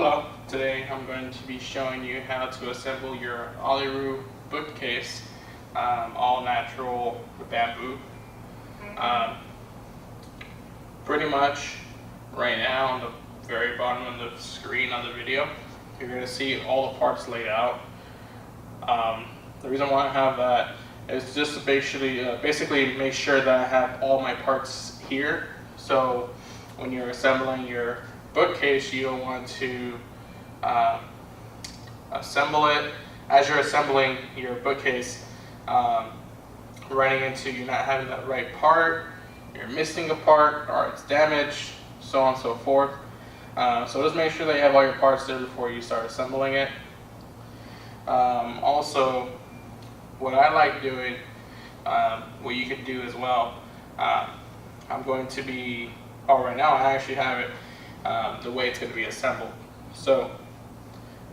Hello, today I'm going to be showing you how to assemble your Ollieroo bookcase, all natural bamboo. Um, Pretty much right now on the very bottom of the screen on the video, you're going to see all the parts laid out. The reason why I have that is just to basically make sure that I have all my parts here. So when you're assembling your bookcase, you don't want to assemble it as you're assembling your bookcase, running into you're not having that right part, you're missing a part, or it's damaged, so on and so forth. So just make sure that you have all your parts there before you start assembling it. Also, what I like doing, what you can do as well, I'm going to be, right now I actually have it the way it's going to be assembled. So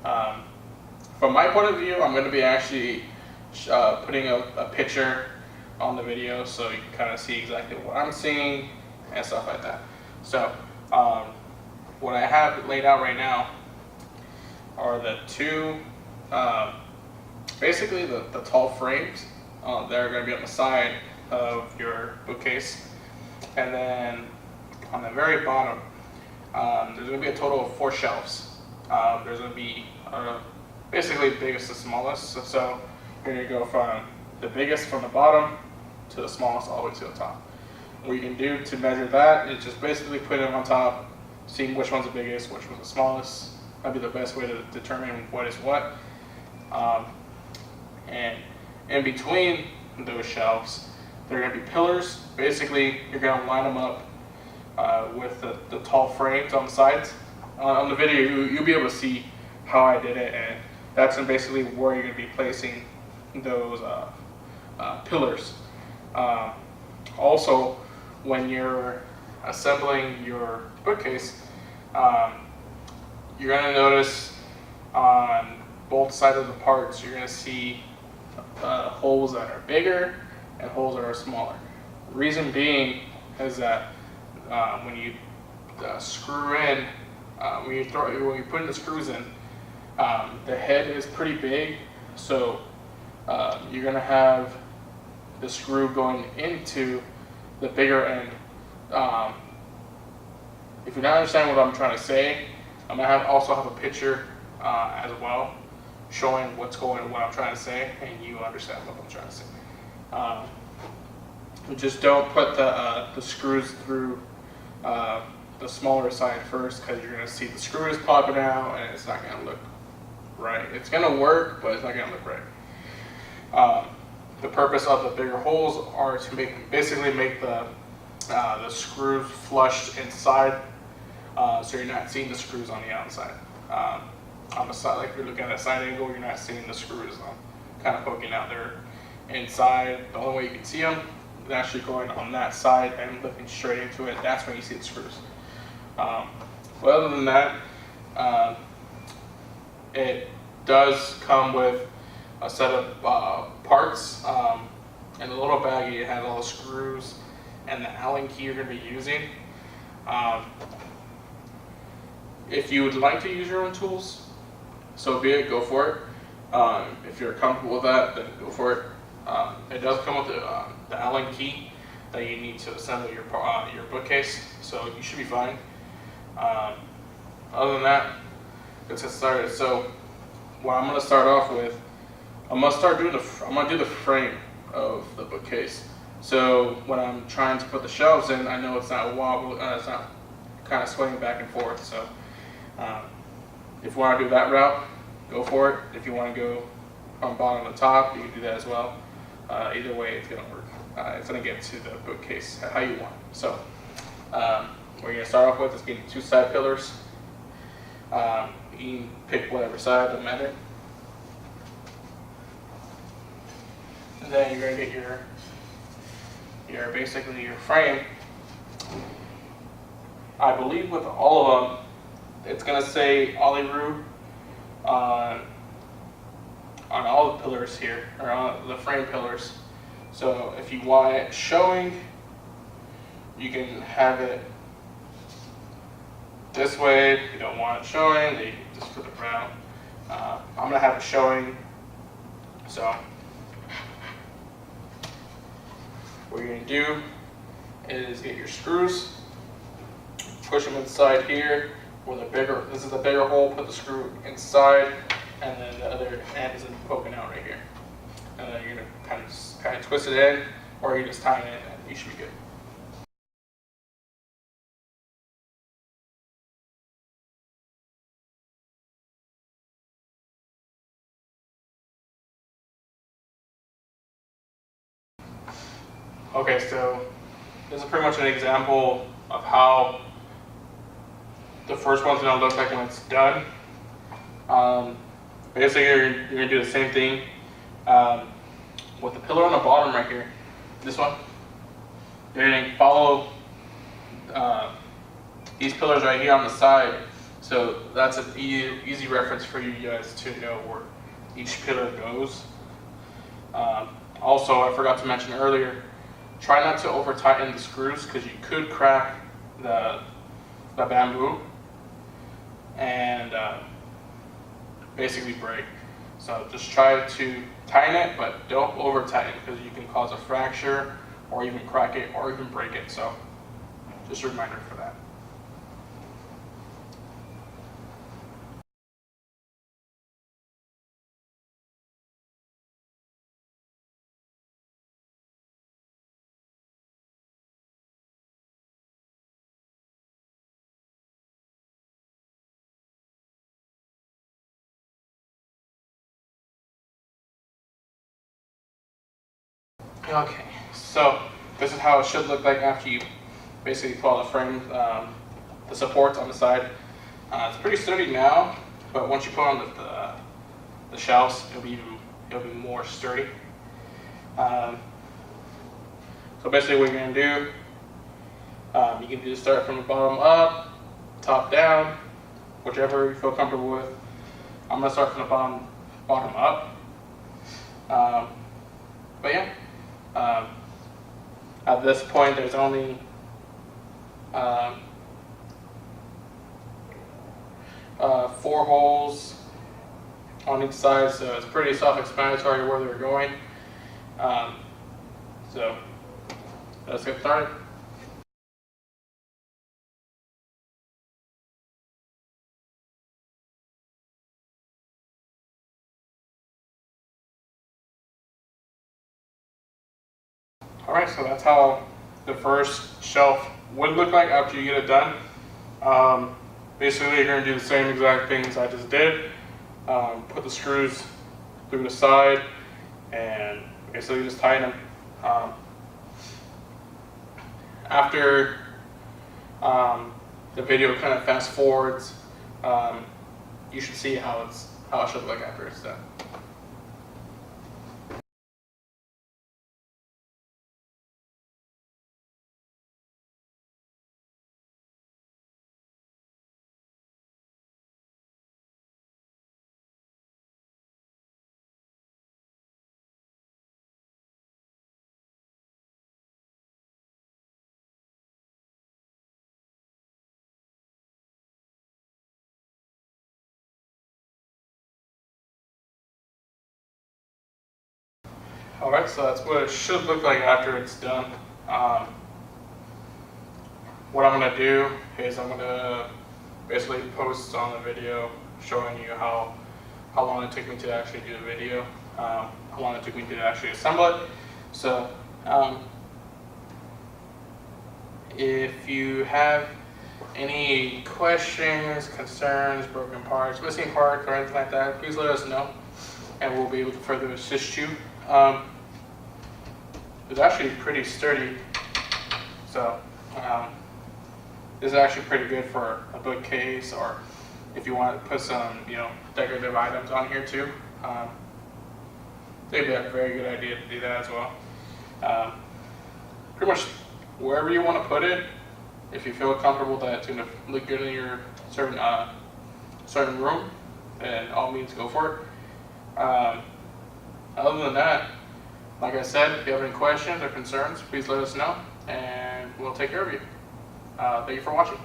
from my point of view, I'm going to be actually putting a picture on the video so you can kind of see exactly what I'm seeing and stuff like that. So what I have laid out right now are the two, basically the tall frames that are going to be on the side of your bookcase. And then on the very bottom, there's going to be a total of 4 shelves. There's going to be basically biggest to smallest. So you're going to go from the biggest from the bottom to the smallest all the way to the top. What you can do to measure that is just basically put them on top, seeing which one's the biggest, which one's the smallest. That'd be the best way to determine what is what. And in between those shelves, there are going to be pillars. Basically, you're going to line them up with the tall frames on the sides. On the video, you'll be able to see how I did it, and that's basically where you're going to be placing those pillars. Also, when you're assembling your bookcase, you're going to notice on both sides of the parts, you're going to see holes that are bigger and holes that are smaller. Reason being is that when you screw in, when you put in the screws in, the head is pretty big, so you're going to have the screw going into the bigger end. If you're not understanding what I'm trying to say, I'm going to also have a picture as well showing what I'm trying to say, and you understand what I'm trying to say. Just don't put the screws through the smaller side first, because you're going to see the screws popping out and it's not going to look right. It's going to work, but it's not going to look right. The purpose of the bigger holes are to basically make the screws flushed inside, so you're not seeing the screws on the outside. On the side, like if you're looking at a side angle, you're not seeing the screws kind of poking out there inside. The only way you can see them is actually going on that side and looking straight into it. That's when you see the screws. But other than that, it does come with a set of parts. In the little baggie, it has all the screws and the Allen key you're going to be using. If you would like to use your own tools, so be it, go for it. If you're comfortable with that, then go for it. It does come with the Allen key that you need to assemble your bookcase, so you should be fine. Other than that, let's get started. So what I'm going to start off with, I'm going to do the frame of the bookcase. So when I'm trying to put the shelves in, I know it's not it's not kind of swaying back and forth. So if you want to do that route, go for it. If you want to go from bottom to top, you can do that as well. Either way, it's going to work. It's going to get to the bookcase how you want. So what you're going to start off with is getting 2 side pillars. You can pick whatever side, doesn't matter. And then you're going to get basically your frame. I believe with all of them, it's going to say Ollieroo on all the pillars here, or on the frame pillars. So if you want it showing, you can have it This way, if you don't want it showing, then you can just flip it around. I'm going to have it showing, so what you're going to do is get your screws, push them inside here with a bigger, this is a bigger hole, put the screw inside, and then the other end is poking out right here. And then you're going to kind of twist it in, or you just tie it in and you should be good. Okay, so this is pretty much an example of how the first one's gonna look like when it's done. Basically, you're gonna do the same thing with the pillar on the bottom right here. This one, you're gonna follow these pillars right here on the side. So that's an easy reference for you guys to know where each pillar goes. Also, I forgot to mention earlier, try not to over tighten the screws because you could crack the bamboo and basically break. So just try to tighten it, but don't over tighten because you can cause a fracture or even crack it or even break it. So just a reminder for that. Okay, so this is how it should look like after you basically pull out the frame, the supports on the side. It's pretty sturdy now, but once you put on the shelves, it'll be more sturdy. So basically, what you're gonna do, you can just start from the bottom up, top down, whichever you feel comfortable with. I'm gonna start from the bottom up. But yeah. At this point, there's only 4 holes on each side, so it's pretty self-explanatory where they're going. So let's get started. Alright, so that's how the first shelf would look like after you get it done. Basically, you're going to do the same exact things I just did. Put the screws through the side and basically just tighten them. After the video kind of fast forwards, you should see how it should look after it's done. Alright, so that's what it should look like after it's done. What I'm going to do is I'm going to basically post on the video showing you how long it took me to actually do the video, how long it took me to actually assemble it. So if you have any questions, concerns, broken parts, missing parts, or anything like that, please let us know and we'll be able to further assist you. It's actually pretty sturdy, so this is actually pretty good for a bookcase, or if you want to put some, decorative items on here too. It'd be a very good idea to do that as well. Pretty much wherever you want to put it, if you feel comfortable that it's going to look good in your certain room, then all means go for it. Other than that, like I said, if you have any questions or concerns, please let us know and we'll take care of you. Thank you for watching.